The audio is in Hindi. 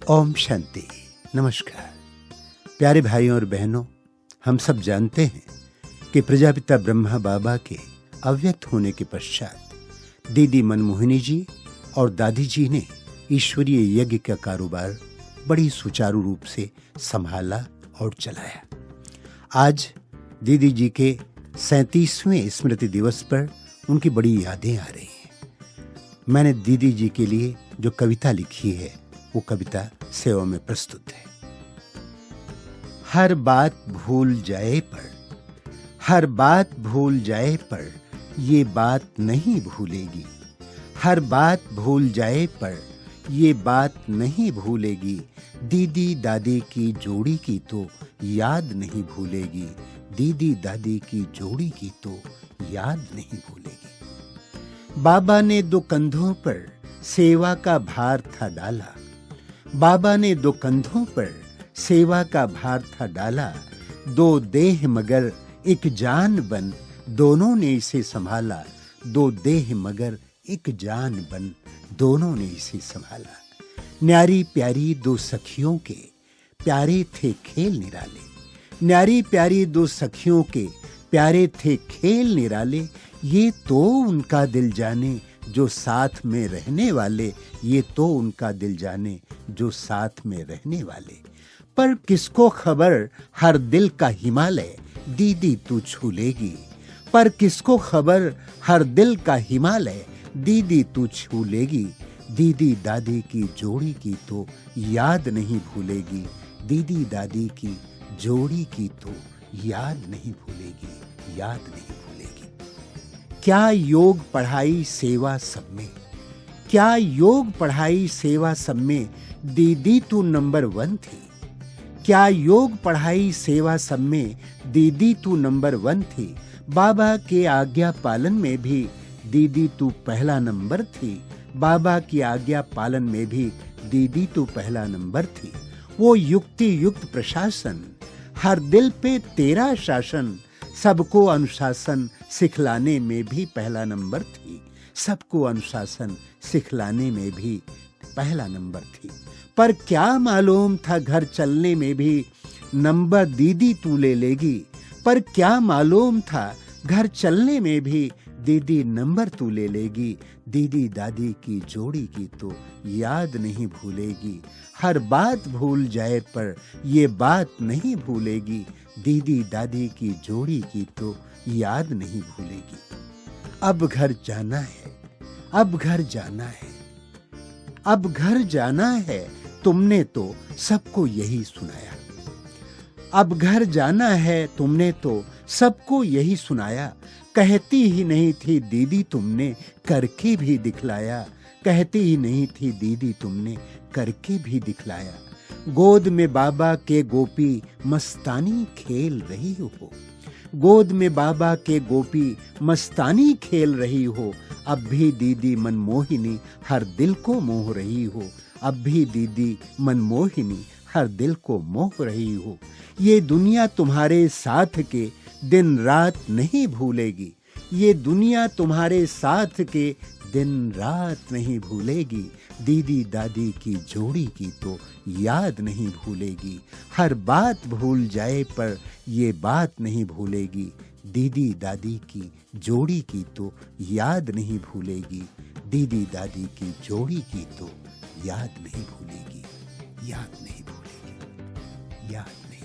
ओम शांति। नमस्कार प्यारे भाइयों और बहनों, हम सब जानते हैं कि प्रजापिता ब्रह्मा बाबा के अव्यक्त होने के पश्चात दीदी मनमोहिनी जी और दादी जी ने ईश्वरीय यज्ञ का कारोबार बड़ी सुचारू रूप से संभाला और चलाया। आज दीदी जी के 37वें स्मृति दिवस पर उनकी बड़ी यादें आ रही हैं। मैंने दीदी जी के लिए जो कविता लिखी है वो कविता सेवा में प्रस्तुत है। हर बात भूल जाए पर, हर बात भूल जाए पर ये बात नहीं भूलेगी। हर बात भूल जाए पर ये बात नहीं भूलेगी। दीदी दादी की जोड़ी की तो याद नहीं भूलेगी। दीदी दादी की जोड़ी की तो याद नहीं भूलेगी। बाबा ने दो कंधों पर सेवा का भार था डाला। बाबा ने दो कंधों पर सेवा का भार था डाला। दो देह मगर एक जान बन दोनों ने इसे संभाला। दो देह मगर एक जान बन दोनों ने इसे संभाला। न्यारी प्यारी दो सखियों के प्यारे थे खेल निराले। न्यारी प्यारी दो सखियों के प्यारे थे खेल निराले। ये तो उनका दिल जाने जो साथ में रहने वाले। ये तो उनका दिल जाने जो साथ में रहने वाले। पर किसको खबर हर दिल का हिमालय दीदी तू छू लेगी। पर किसको खबर हर दिल का हिमालय दीदी तू छू लेगी। दीदी दादी की जोड़ी की तो याद नहीं भूलेगी। दीदी दादी की जोड़ी की तो याद नहीं भूलेगी, याद नहीं भूलेगी। क्या योग पढ़ाई सेवा सब में, क्या योग पढ़ाई सेवा सब में दीदी तू नंबर 1 थी। क्या योग पढ़ाई सेवा सब में दीदी तू नंबर 1 थी। बाबा के आज्ञा पालन में भी दीदी तू पहला नंबर थी। बाबा की आज्ञा पालन में भी दीदी तू पहला नंबर थी। वो युक्ति युक्त प्रशासन, हर दिल पे तेरा शासन, सबको अनुशासन सिखलाने में भी पहला नंबर थी। सबको अनुशासन सिखलाने में भी पहला नंबर थी। पर क्या मालूम था घर चलने में भी नंबर दीदी तू ले लेगी। पर क्या मालूम था घर चलने में भी दीदी नंबर तू ले लेगी। दीदी दादी की जोड़ी की तो याद नहीं भूलेगी। हर बात भूल जाए पर ये बात नहीं भूलेगी। दीदी दादी की जोड़ी की तो याद नहीं भूलेगी। अब घर जाना है, अब घर जाना है, अब घर जाना है, तुमने तो सबको यही सुनाया। अब घर जाना है, तुमने तो सबको यही सुनाया। कहती ही नहीं थी दीदी तुमने करके भी दिखलाया। कहती ही नहीं थी दीदी तुमने करके भी दिखलाया। गोद में बाबा के गोपी मस्तानी खेल रही हो। गोद में बाबा के गोपी मस्तानी खेल रही हो। अब भी दीदी मनमोहिनी हर दिल को मोह रही हो। अब भी दीदी मनमोहिनी हर दिल को मोह रही हो। ये दुनिया तुम्हारे साथ के दिन रात नहीं भूलेगी। ये दुनिया तुम्हारे साथ के दिन रात नहीं भूलेगी। दीदी दादी की जोड़ी की तो याद नहीं भूलेगी। हर बात भूल जाए पर ये बात नहीं भूलेगी। दीदी दादी की जोड़ी की तो याद नहीं भूलेगी। दीदी दादी की जोड़ी की तो याद नहीं भूलेगी, याद नहीं भूलेगी, याद नहीं।